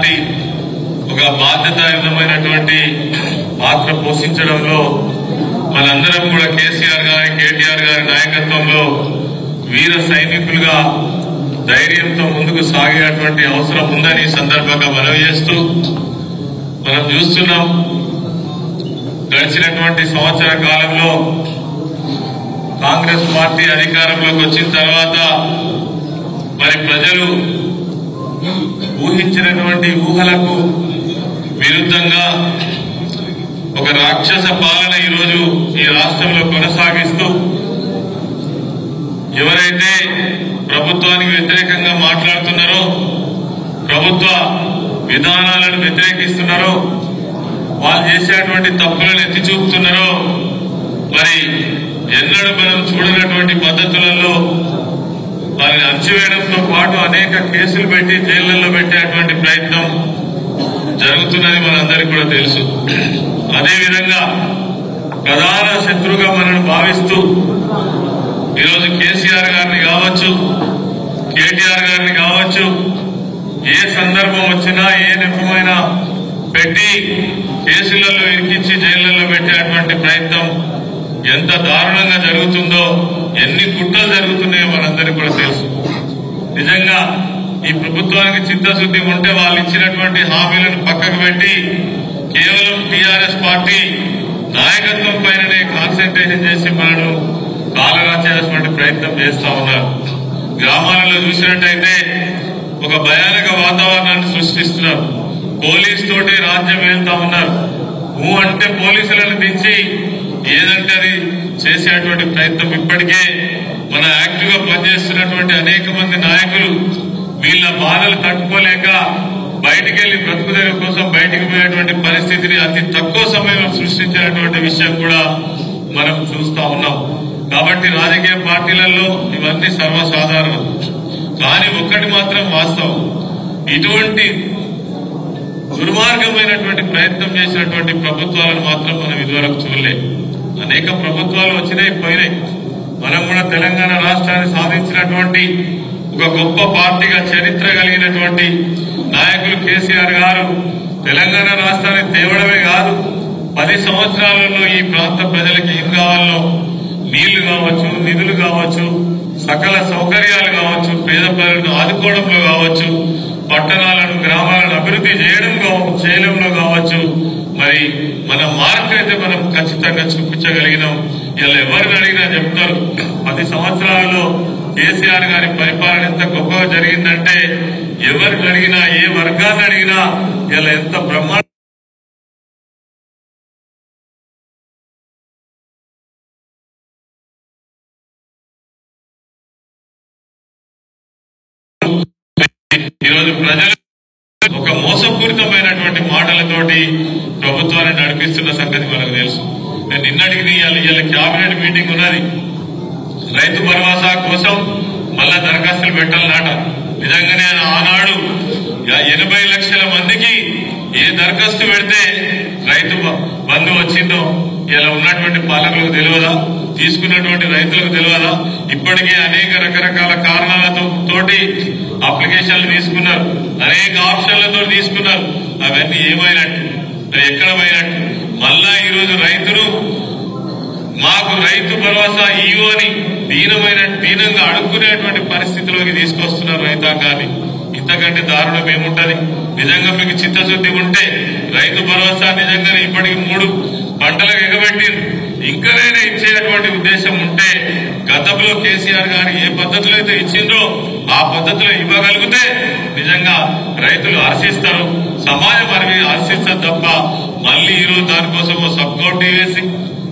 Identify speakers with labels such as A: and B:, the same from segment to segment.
A: Party ఒక బాధ్యతాయుతమైనటువంటి పాత్ర పోషించడంలో మనందరం కూడా కేసీఆర్ గారి కేటీఆర్ గారి నాయకత్వంలో వీర సైనికులుగా ధైర్యంతో ముందుకు సాగేటువంటి అవసరం ఉందని సందర్భంగా మనవి చేస్తూ మనం చూస్తున్నాం గడిచినటువంటి సంవత్సర కాలంలో కాంగ్రెస్ పార్టీ అధికారంలోకి వచ్చిన తర్వాత మరి ప్రజలు ఊహించినటువంటి ఊహలకు విరుద్ధంగా ఒక రాక్షస పాలన ఈరోజు ఈ రాష్ట్రంలో కొనసాగిస్తూ ఎవరైతే ప్రభుత్వానికి వ్యతిరేకంగా మాట్లాడుతున్నారో ప్రభుత్వ విధానాలను వ్యతిరేకిస్తున్నారో వాళ్ళు చేసేటువంటి తప్పులను ఎత్తి చూపుతున్నారో మరి ఎన్నడూ మనం చూడనటువంటి పద్ధతులలో వారిని అణచివేయడంతో పాటు అనేక కేసులు పెట్టి జైళ్లలో పెట్టేటువంటి ప్రయత్నం జరుగుతున్నది మనందరికీ కూడా తెలుసు. అదేవిధంగా ప్రధాన శత్రువుగా మనల్ని భావిస్తూ ఈరోజు కేసీఆర్ గారిని కావచ్చు కేటీఆర్ గారిని కావచ్చు ఏ సందర్భం వచ్చినా ఏ నెపమైనా పెట్టి కేసులలో ఇరికించి జైళ్లలో పెట్టేటువంటి ప్రయత్నం ఎంత దారుణంగా జరుగుతుందో ఎన్ని కుట్రలు జరుగుతున్నాయో మనందరికీ కూడా తెలుసు. నిజంగా ఈ ప్రభుత్వానికి చిత్తశుద్ధి ఉంటే వాళ్ళు ఇచ్చినటువంటి హామీలను పక్కకు పెట్టి కేవలం టీఆర్ఎస్ పార్టీ నాయకత్వం పైననే కాన్సన్ట్రేషన్ చేసి మనను కాలరాచేటువంటి ప్రయత్నం చేస్తా ఉన్నారు. గ్రామాలలో చూసినట్టయితే ఒక భయానక వాతావరణాన్ని సృష్టిస్తున్నారు. పోలీసు తోటి రాజ్యం వెళ్తా ఉన్నారు. అంటే పోలీసులను దించి ఏదంటే అది చేసేటువంటి ప్రయత్నం ఇప్పటికే మన యాక్టివ్ గా పనిచేస్తున్నటువంటి అనేక మంది నాయకులు వీళ్ళ బాధలు తట్టుకోలేక బయటికి వెళ్లి బ్రతుకుదెరువు కోసం బయటికి పోయేటువంటి పరిస్థితిని అతి తక్కువ సమయంలో సృష్టించినటువంటి విషయం కూడా మనం చూస్తా ఉన్నాం. కాబట్టి రాజకీయ పార్టీలలో ఇవన్నీ సర్వసాధారణం. కానీ ఒక్కటి మాత్రం వాస్తవం, ఇటువంటి దుర్మార్గమైనటువంటి ప్రయత్నం చేసినటువంటి ప్రభుత్వాలను మాత్రం మనం ఇదివరకు చూడలేదు. అనేక ప్రభుత్వాలు వచ్చినాయి పోయినాయి. మనం కూడా తెలంగాణ రాష్ట్రాన్ని సాధించినటువంటి ఒక గొప్ప పార్టీగా చరిత్ర కలిగినటువంటి నాయకులు కేసీఆర్ గారు తెలంగాణ రాష్ట్రాన్ని తేవడమే కాదు 10 సంవత్సరాలలో ఈ ప్రాంత ప్రజలకు ఏం కావాలో నీళ్లు కావచ్చు, నిధులు కావచ్చు, సకల సౌకర్యాలు కావచ్చు, పేద ప్రజలను ఆదుకోవడంలో కావచ్చు, పట్టణాలను గ్రామాలను అభివృద్ధి చేయడంలో కావచ్చు, మరి మన మార్పు అయితే మనం ఖచ్చితంగా చూపించగలిగినాం. ఇలా ఎవరిని అడిగినా చెప్తారు 10 సంవత్సరాలలో కేసీఆర్ గారి పరిపాలన ఎంత గొప్పగా జరిగిందంటే ఎవరిని అడిగినా ఏ వర్గాన్ని అడిగినా ఇలా ఎంత బ్రహ్మాండ ఈరోజు ప్రజలు ఒక మోసపూరితమైనటువంటి మాటలతోటి ప్రభుత్వాన్ని నడిపిస్తున్న సంగతి మనకు తెలుసు. నేను నిన్నటికి ఇవాళ క్యాబినెట్ మీటింగ్ ఉన్నది. రైతు భరోసా కోసం మళ్ళా దరఖాస్తులు పెట్టాలన్నట. నిజంగానే ఆనాడు 80 లక్షల మందికి ఏ దరఖాస్తు పెడితే రైతు బంధు వచ్చిందో ఇలా ఉన్నటువంటి పాలకులకు తెలియదా? తీసుకున్నటువంటి రైతులకు తెలియదా? ఇప్పటికే అనేక రకరకాల కారణాలతో అప్లికేషన్లు తీసుకున్నారు, అనేక ఆప్షన్లతో తీసుకున్నారు. అవన్నీ ఏమైనట్టు, ఎక్కడ పోయినట్టు? మళ్ళా ఈరోజు రైతులు మాకు రైతు భరోసా ఇయ్యు అని దీనంగా అడుక్కునేటువంటి పరిస్థితిలోకి తీసుకొస్తున్నారు రైతాంగాన్ని. ఇంతకంటే దారుణం ఏముంటది? నిజంగా మీకు చిత్తశుద్ధి ఉంటే రైతు భరోసా నిజంగానే ఇప్పటికి 3 పంటలకు ఎగబెట్టింది. ఇంకనైనా ఇచ్చేటువంటి ఉద్దేశం ఉంటే గతంలో కేసీఆర్ గారు ఏ పద్ధతిలో అయితే ఇచ్చిండ్రో ఆ పద్ధతిలో ఇవ్వగలిగితే నిజంగా రైతులు హర్షిస్తారు, సమాజం హర్షిస్తారు తప్ప మళ్ళీ ఈరోజు దానికోసం సబ్ కమిటీ వేసి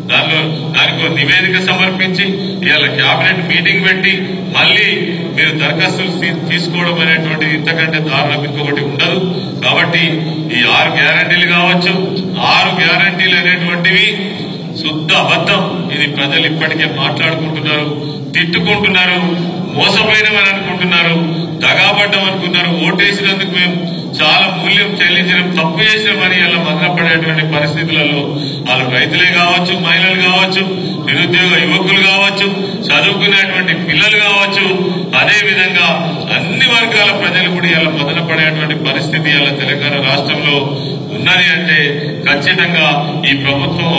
A: దానికి నివేదిక సమర్పించి ఇవాళ క్యాబినెట్ మీటింగ్ పెట్టి మళ్ళీ మీరు దరఖాస్తులు తీసుకోవడం అనేటువంటిది ఇంతకంటే దారుణం ఇంకొకటి ఉండదు. కాబట్టి ఈ 6 గ్యారంటీలు కావచ్చు, 6 గ్యారంటీలు అనేటువంటివి శుద్ధ అబద్ధం. ఇది ప్రజలు ఇప్పటికే మాట్లాడుకుంటున్నారు, తిట్టుకుంటున్నారు, మోసపోయినమని అనుకుంటున్నారు, దగాపడ్డం అనుకున్నారు. ఓటేసినందుకు మేము చాలా మూల్యం చెల్లించడం, తప్పు చేసినామని ఇలా మదనపడేటువంటి పరిస్థితులలో వాళ్ళు రైతులే కావచ్చు, మహిళలు కావచ్చు, నిరుద్యోగ యువకులు కావచ్చు, చదువుకునేటువంటి పిల్లలు కావచ్చు, అదే విధంగా అన్ని వర్గాల ప్రజలు కూడా ఇలా మదనపడేటువంటి పరిస్థితి ఇలా తెలంగాణ రాష్ట్రంలో ఉన్నది అంటే ఖచ్చితంగా ఈ ప్రభుత్వం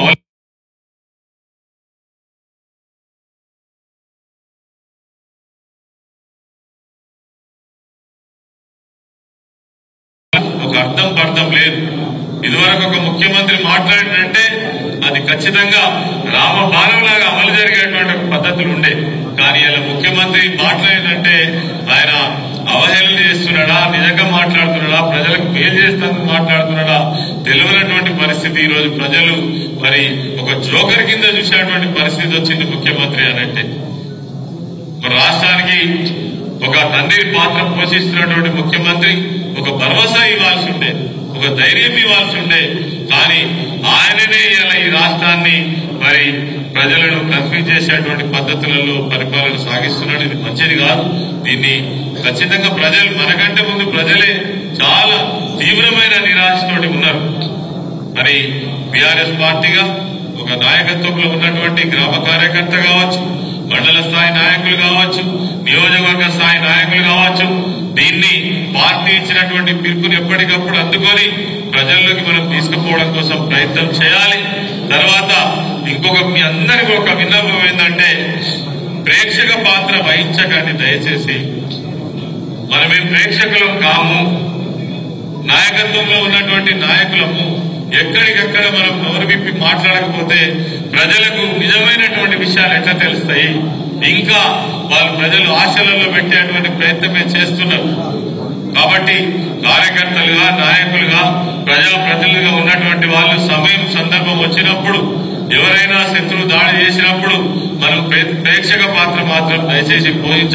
A: ఒక అర్థం లేదు. ఇదివరకు ఒక ముఖ్యమంత్రి మాట్లాడినంటే అది ఖచ్చితంగా రామబాణంలాగా అమలు జరిగేటువంటి పద్ధతులు ఉండే. కానీ ఇలా ముఖ్యమంత్రి మాట్లాడినంటే ఆయన అవహేళన చేస్తున్నాడా, నిజంగా మాట్లాడుతున్నాడా, ప్రజలకు మేలు చేస్తానికి మాట్లాడుతున్నాడా తెలియనటువంటి పరిస్థితి. ఈ రోజు ప్రజలు మరి ఒక జోకర్ కింద చూసేటువంటి పరిస్థితి వచ్చింది ముఖ్యమంత్రి అనంటే. రాష్ట్రానికి ఒక తండ్రి పాత్ర పోషిస్తున్నటువంటి ముఖ్యమంత్రి ఒక భరోసా ఇవ్వాల్సి ఉండే, ఒక ధైర్యం ఇవ్వాల్సి ఉండే. కానీ ఆయననే ఇలా ఈ రాష్ట్రాన్ని మరి ప్రజలను కన్ఫ్యూజ్ చేసేటువంటి పద్ధతులలో పరిపాలన సాగిస్తున్నాడు. ఇది మంచిది కాదు. దీన్ని ఖచ్చితంగా ప్రజలు మనకంటే ముందు ప్రజలే చాలా తీవ్రమైన నిరాశతోటి ఉన్నారు. మరి బీఆర్ఎస్ పార్టీగా ఒక నాయకత్వంలో ఉన్నటువంటి గ్రామ కార్యకర్త కావచ్చు, మండల స్థాయి నాయకులు కావచ్చు, నియోజకవర్గ స్థాయి నాయకులు కావచ్చు, దీన్ని పార్టీ ఇచ్చినటువంటి పిలుపుని ఎప్పటికప్పుడు అందుకొని ప్రజల్లోకి మనం తీసుకుపోవడం కోసం ప్రయత్నం చేయాలి. తర్వాత ఇంకొక మీ అందరికీ ఒక విన్నపం ఏంటంటే ప్రేక్షక పాత్ర వహించకండి దయచేసి. మనమేం ప్రేక్షకులం కాము, నాయకత్వంలో ఉన్నటువంటి నాయకులము. ఎక్కడికెక్కడ మనం నోరు విప్పి మాట్లాడకపోతే ప్రజలకు నిజమైనటువంటి విషయాలు ఎట్లా తెలుస్తాయి? ఇంకా వాళ్ళు ప్రజలు ఆశలలో పెట్టేటువంటి ప్రయత్నమే చేస్తున్నారు. కాబట్టి కార్యకర్తలుగా, నాయకులుగా, ప్రజాప్రతినిధులుగా ఉన్నటువంటి వాళ్ళు సమయం సందర్భం వచ్చినప్పుడు ఎవరైనా శత్రువు దాడి చేసినప్పుడు మనం ప్రేక్షక పాత్ర మాత్రం దయచేసి పోషించాలి.